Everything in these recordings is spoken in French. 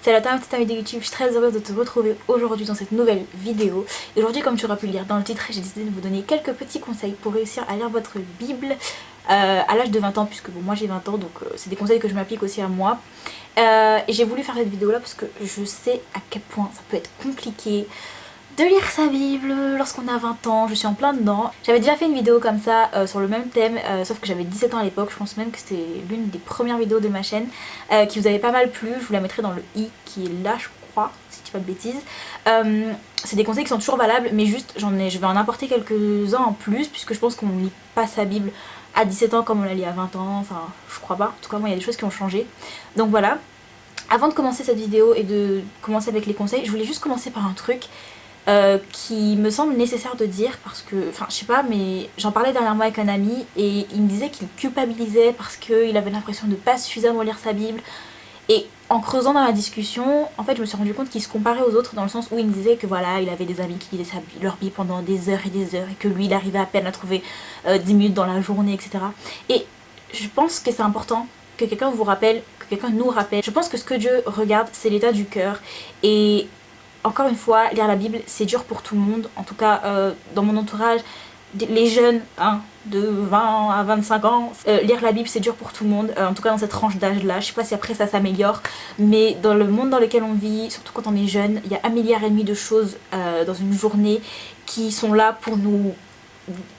Salut à toi, petite amie de YouTube, je suis très heureuse de te retrouver aujourd'hui dans cette nouvelle vidéo. Et aujourd'hui, comme tu auras pu le lire dans le titre, j'ai décidé de vous donner quelques petits conseils pour réussir à lire votre Bible à l'âge de 20 ans, puisque bon, moi j'ai 20 ans, donc c'est des conseils que je m'applique aussi à moi. Et j'ai voulu faire cette vidéo là parce que je sais à quel point ça peut être compliqué de lire sa Bible lorsqu'on a 20 ans, je suis en plein dedans. J'avais déjà fait une vidéo comme ça sur le même thème, sauf que j'avais 17 ans à l'époque, je pense même que c'était l'une des premières vidéos de ma chaîne qui vous avait pas mal plu, je vous la mettrai dans le i qui est là je crois, si je dis pas de bêtises. C'est des conseils qui sont toujours valables, mais juste je vais en apporter quelques-uns en plus, puisque je pense qu'on ne lit pas sa Bible à 17 ans comme on la lit à 20 ans, enfin je crois pas, en tout cas moi il y a des choses qui ont changé. Donc voilà, avant de commencer cette vidéo et de commencer avec les conseils, je voulais juste commencer par un truc qui me semble nécessaire de dire parce que, enfin je sais pas, mais j'en parlais dernièrement avec un ami et il me disait qu'il culpabilisait parce qu'il avait l'impression de pas suffisamment lire sa Bible. Et en creusant dans la discussion, en fait je me suis rendu compte qu'il se comparait aux autres dans le sens où il me disait que voilà, il avait des amis qui lisaient leur Bible pendant des heures et que lui il arrivait à peine à trouver 10 minutes dans la journée, etc. Et je pense que c'est important que quelqu'un vous rappelle, que quelqu'un nous rappelle. Je pense que ce que Dieu regarde, c'est l'état du cœur. Et encore une fois, lire la Bible, c'est dur pour tout le monde. En tout cas, dans mon entourage, les jeunes de 20 à 25 ans, lire la Bible, c'est dur pour tout le monde. En tout cas, dans cette tranche d'âge-là. Je sais pas si après ça s'améliore. Mais dans le monde dans lequel on vit, surtout quand on est jeune, il y a 1,5 milliard de choses dans une journée qui sont là pour nous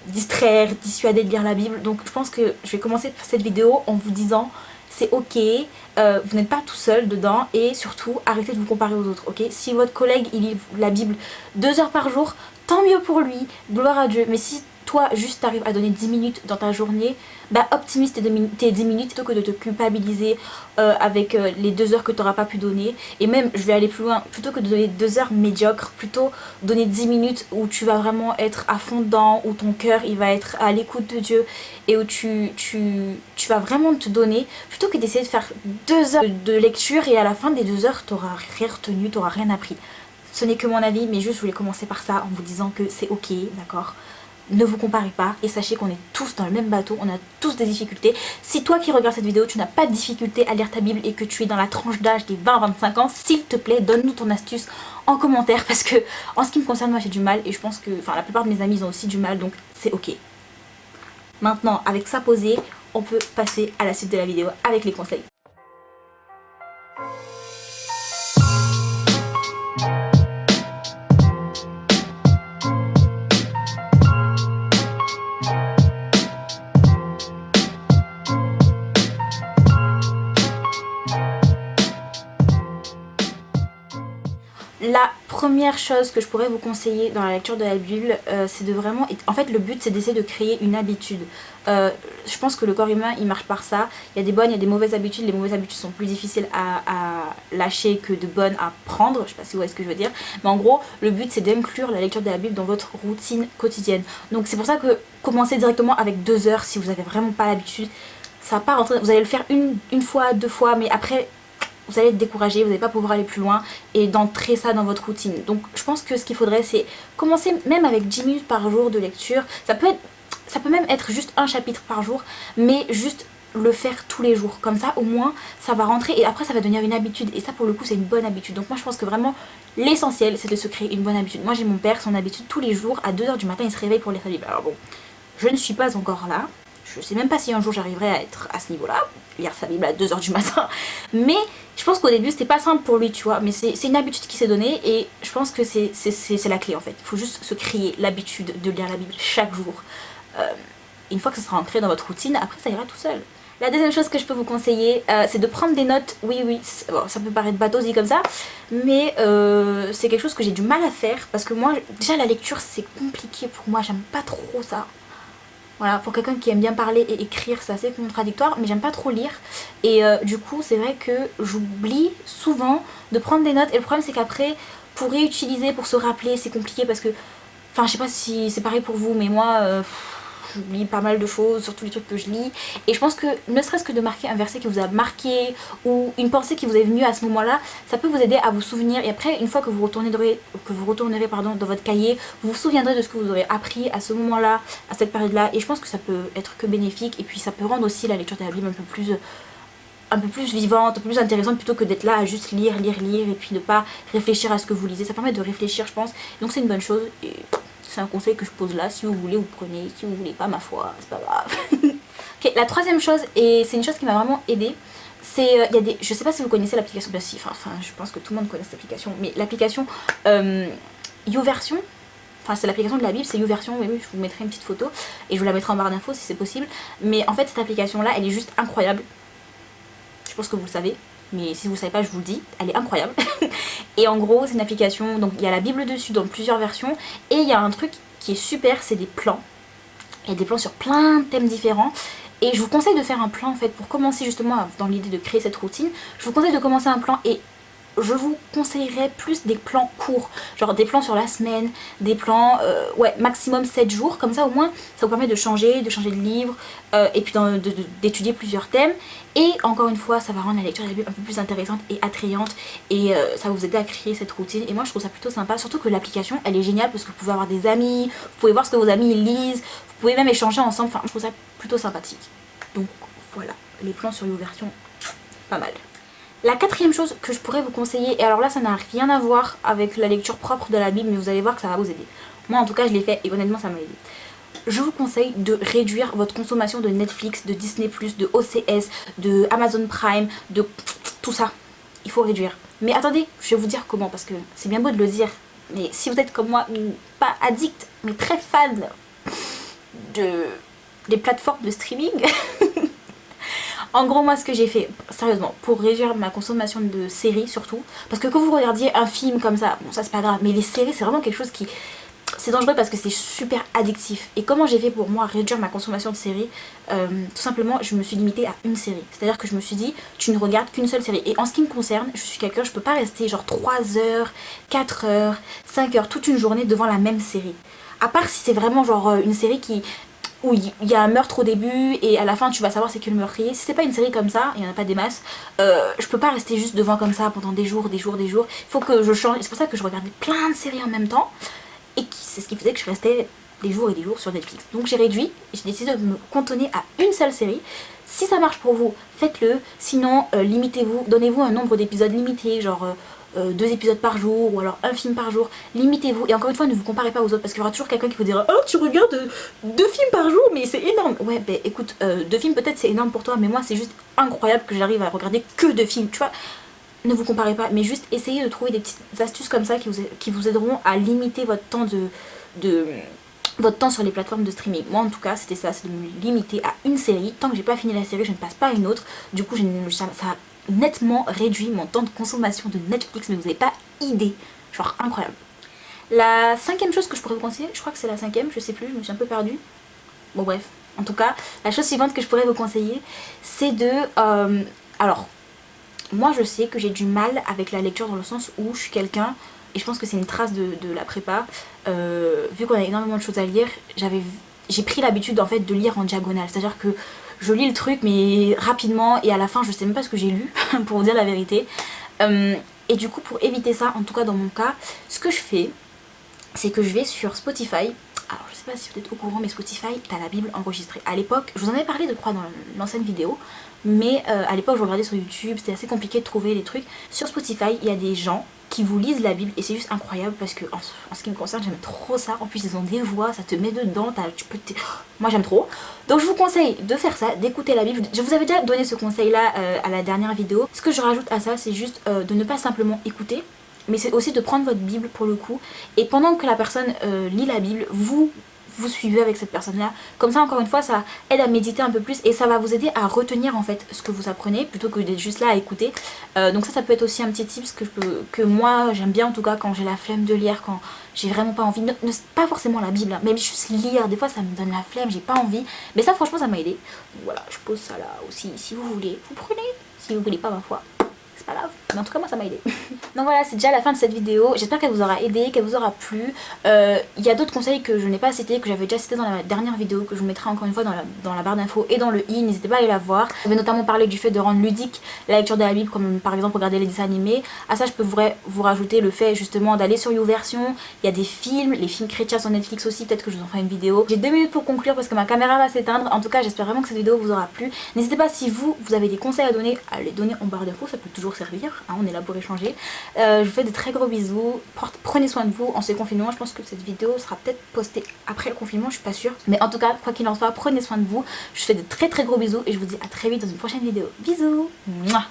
distraire, dissuader de lire la Bible. Donc je pense que je vais commencer cette vidéo en vous disant c'est ok, vous n'êtes pas tout seul dedans et surtout arrêtez de vous comparer aux autres, ok. Si votre collègue il lit la Bible 2 heures par jour, tant mieux pour lui, gloire à Dieu. Mais si toi juste t'arrives à donner 10 minutes dans ta journée, bah optimise tes 10 minutes plutôt que de te culpabiliser avec les 2 heures que tu n'auras pas pu donner. Et même je vais aller plus loin, plutôt que de donner 2 heures médiocres, plutôt donner 10 minutes où tu vas vraiment être à fond dedans, où ton cœur il va être à l'écoute de Dieu et où tu vas vraiment te donner, plutôt que d'essayer de faire 2 heures de lecture et à la fin des 2 heures t'auras rien retenu, t'auras rien appris. Ce n'est que mon avis, mais juste je voulais commencer par ça en vous disant que c'est ok, d'accord. Ne vous comparez pas et sachez qu'on est tous dans le même bateau, on a tous des difficultés. Si toi qui regardes cette vidéo, tu n'as pas de difficulté à lire ta Bible et que tu es dans la tranche d'âge des 20-25 ans, s'il te plaît, donne-nous ton astuce en commentaire parce que en ce qui me concerne, moi j'ai du mal et je pense que, enfin la plupart de mes amis ils ont aussi du mal, donc c'est ok. Maintenant, avec ça posé, on peut passer à la suite de la vidéo avec les conseils. La première chose que je pourrais vous conseiller dans la lecture de la Bible, c'est de vraiment... En fait, le but, c'est d'essayer de créer une habitude. Je pense que le corps humain, il marche par ça. Il y a des bonnes, il y a des mauvaises habitudes. Les mauvaises habitudes sont plus difficiles à lâcher que de bonnes à prendre. Je sais pas si vous voyez ce que je veux dire. Mais en gros, le but, c'est d'inclure la lecture de la Bible dans votre routine quotidienne. Donc c'est pour ça que commencez directement avec 2 heures si vous n'avez vraiment pas l'habitude. Ça va pas rentrer... Vous allez le faire une fois, 2 fois, mais après... vous allez être découragé, vous n'allez pas pouvoir aller plus loin et d'entrer ça dans votre routine. Donc je pense que ce qu'il faudrait c'est commencer même avec 10 minutes par jour de lecture. Ça peut même être juste un chapitre par jour, mais juste le faire tous les jours. Comme ça au moins ça va rentrer et après ça va devenir une habitude et ça pour le coup c'est une bonne habitude. Donc moi je pense que vraiment l'essentiel c'est de se créer une bonne habitude. Moi j'ai mon père, son habitude tous les jours à 2 h du matin il se réveille pour lire sa Bible. Alors bon, je ne suis pas encore là. Je sais même pas si un jour j'arriverai à être à ce niveau-là, lire sa Bible à 2 h du matin. Mais je pense qu'au début c'était pas simple pour lui, tu vois. Mais c'est une habitude qui s'est donnée et je pense que c'est la clé en fait. Il faut juste se créer l'habitude de lire la Bible chaque jour. Une fois que ça sera ancré dans votre routine, après ça ira tout seul. La deuxième chose que je peux vous conseiller, c'est de prendre des notes. Oui, bon, ça peut paraître bateau dit comme ça, mais c'est quelque chose que j'ai du mal à faire parce que moi, déjà la lecture c'est compliqué pour moi, j'aime pas trop ça. Voilà, pour quelqu'un qui aime bien parler et écrire, c'est assez contradictoire, mais j'aime pas trop lire. Et du coup, c'est vrai que j'oublie souvent de prendre des notes. Et le problème, c'est qu'après, pour réutiliser, pour se rappeler, c'est compliqué parce que... Enfin, je sais pas si c'est pareil pour vous, mais moi, j'oublie pas mal de choses, surtout les trucs que je lis. Et je pense que, ne serait-ce que de marquer un verset qui vous a marqué, ou une pensée qui vous est venue à ce moment-là, ça peut vous aider à vous souvenir. Et après, une fois que vous retournerez dans votre cahier, vous vous souviendrez de ce que vous aurez appris à ce moment-là, à cette période-là. Et je pense que ça peut être que bénéfique. Et puis ça peut rendre aussi la lecture de la Bible un peu plus un peu plus vivante, un peu plus intéressante plutôt que d'être là à juste lire et puis ne pas réfléchir à ce que vous lisez. Ça permet de réfléchir je pense, donc c'est une bonne chose et c'est un conseil que je pose là. Si vous voulez vous prenez, si vous voulez pas ma foi c'est pas grave. Ok, la troisième chose, et c'est une chose qui m'a vraiment aidée, c'est, il y a des, je sais pas si vous connaissez l'application, ben si, enfin je pense que tout le monde connaît cette application, mais l'application YouVersion, enfin c'est l'application de la Bible, c'est YouVersion, oui, je vous mettrai une petite photo et je vous la mettrai en barre d'infos si c'est possible, mais en fait cette application là elle est juste incroyable, je pense que vous le savez, mais si vous ne savez pas je vous le dis, elle est incroyable. Et en gros c'est une application, donc il y a la Bible dessus dans plusieurs versions, et il y a un truc qui est super, c'est des plans, il y a des plans sur plein de thèmes différents. Et je vous conseille de faire un plan en fait pour commencer justement dans l'idée de créer cette routine. Je vous conseille de commencer un plan et je vous conseillerais plus des plans courts, genre des plans sur la semaine, des plans, ouais, maximum 7 jours, comme ça au moins ça vous permet de changer de livre, et puis d'étudier plusieurs thèmes, et encore une fois ça va rendre la lecture de la Bible un peu plus intéressante et attrayante, et ça va vous aider à créer cette routine, et moi je trouve ça plutôt sympa, surtout que l'application elle est géniale parce que vous pouvez avoir des amis, vous pouvez voir ce que vos amis lisent, vous pouvez même échanger ensemble, enfin je trouve ça plutôt sympathique. Donc voilà, les plans sur YouVersion, pas mal. La quatrième chose que je pourrais vous conseiller, et alors là ça n'a rien à voir avec la lecture propre de la Bible, mais vous allez voir que ça va vous aider. Moi en tout cas je l'ai fait et honnêtement ça m'a aidé. Je vous conseille de réduire votre consommation de Netflix, de Disney+, de OCS, de Amazon Prime, de tout ça. Il faut réduire. Mais attendez, je vais vous dire comment, parce que c'est bien beau de le dire, mais si vous êtes comme moi, pas addict, mais très fan des plateformes de streaming... En gros moi ce que j'ai fait, sérieusement, pour réduire ma consommation de séries surtout, parce que quand vous regardiez un film comme ça, bon ça c'est pas grave, mais les séries c'est vraiment quelque chose qui... C'est dangereux parce que c'est super addictif. Et comment j'ai fait pour moi réduire ma consommation de séries, tout simplement je me suis limitée à une série. C'est-à-dire que je me suis dit tu ne regardes qu'une seule série. Et en ce qui me concerne, je suis quelqu'un, je peux pas rester genre 3 heures, 4 heures, 5 heures, toute une journée devant la même série. À part si c'est vraiment genre une série qui... où il y a un meurtre au début et à la fin tu vas savoir c'est qui le meurtrier. Si c'est pas une série comme ça, il y en a pas des masses, je peux pas rester juste devant comme ça pendant des jours. Il faut que je change, c'est pour ça que je regardais plein de séries en même temps, et c'est ce qui faisait que je restais des jours et des jours sur Netflix. Donc j'ai réduit, j'ai décidé de me cantonner à une seule série. Si ça marche pour vous, faites-le, sinon limitez-vous, donnez-vous un nombre d'épisodes limité, genre 2 épisodes par jour ou alors un film par jour, limitez-vous, et encore une fois ne vous comparez pas aux autres parce qu'il y aura toujours quelqu'un qui vous dira oh tu regardes 2 films par jour mais c'est énorme. Ouais ben écoute, 2 films peut-être c'est énorme pour toi, mais moi c'est juste incroyable que j'arrive à regarder que 2 films, tu vois. Ne vous comparez pas, mais juste essayez de trouver des petites astuces comme ça qui vous aideront à limiter votre temps votre temps sur les plateformes de streaming. Moi en tout cas c'était ça, c'est de me limiter à une série. Tant que j'ai pas fini la série je ne passe pas à une autre. Du coup ça a nettement réduit mon temps de consommation de Netflix, mais vous n'avez pas idée, genre incroyable. La cinquième chose que je pourrais vous conseiller, je crois que c'est la cinquième, je sais plus, je me suis un peu perdue. Bon bref, en tout cas la chose suivante que je pourrais vous conseiller c'est de... alors moi je sais que j'ai du mal avec la lecture dans le sens où je suis quelqu'un, et je pense que c'est une trace de la prépa, vu qu'on a énormément de choses à lire, j'ai pris l'habitude en fait de lire en diagonale, c'est à dire que je lis le truc mais rapidement et à la fin je sais même pas ce que j'ai lu pour vous dire la vérité, et du coup pour éviter ça, en tout cas dans mon cas, ce que je fais c'est que je vais sur Spotify. Alors je sais pas si vous êtes au courant mais Spotify t'as la Bible enregistrée. À l'époque, je vous en avais parlé de crois dans l'ancienne vidéo, mais à l'époque je regardais sur YouTube, c'était assez compliqué de trouver les trucs. Sur Spotify il y a des gens qui vous lisent la Bible et c'est juste incroyable parce que en ce qui me concerne j'aime trop ça. En plus ils ont des voix, ça te met dedans, moi j'aime trop. Donc je vous conseille de faire ça, d'écouter la Bible. Je vous avais déjà donné ce conseil là à la dernière vidéo. Ce que je rajoute à ça c'est juste de ne pas simplement écouter, mais c'est aussi de prendre votre Bible pour le coup, et pendant que la personne lit la Bible, vous suivez avec cette personne là, comme ça encore une fois ça aide à méditer un peu plus et ça va vous aider à retenir en fait ce que vous apprenez plutôt que d'être juste là à écouter. Donc ça peut être aussi un petit tips que moi j'aime bien en tout cas quand j'ai la flemme de lire, quand j'ai vraiment pas envie, pas forcément la Bible, hein, même juste lire, des fois ça me donne la flemme, j'ai pas envie, mais ça franchement ça m'a aidé. Donc voilà, je pose ça là aussi, si vous voulez, vous prenez, si vous voulez pas ma foi, c'est pas grave. Mais en tout cas moi ça m'a aidé. Donc voilà, c'est déjà la fin de cette vidéo. J'espère qu'elle vous aura aidé, qu'elle vous aura plu. Il y a d'autres conseils que je n'ai pas cités, que j'avais déjà cités dans la dernière vidéo, que je vous mettrai encore une fois dans la barre d'infos et dans le i. N'hésitez pas à aller la voir. J'avais notamment parlé du fait de rendre ludique la lecture de la Bible, comme par exemple regarder les dessins animés. À ça je peux vous rajouter le fait justement d'aller sur YouVersion. Il y a des films, les films chrétiens sur Netflix aussi, peut-être que je vous en ferai une vidéo. J'ai 2 minutes pour conclure parce que ma caméra va s'éteindre. En tout cas j'espère vraiment que cette vidéo vous aura plu. N'hésitez pas, si vous avez des conseils à les donner en barre d'infos, ça peut toujours servir, hein, on est là pour échanger. Je vous fais de très gros bisous, prenez soin de vous en ce confinement. Je pense que cette vidéo sera peut-être postée après le confinement, je suis pas sûre. Mais en tout cas, quoi qu'il en soit, prenez soin de vous. Je vous fais de très gros bisous et je vous dis à très vite dans une prochaine vidéo. Bisous. Mouah.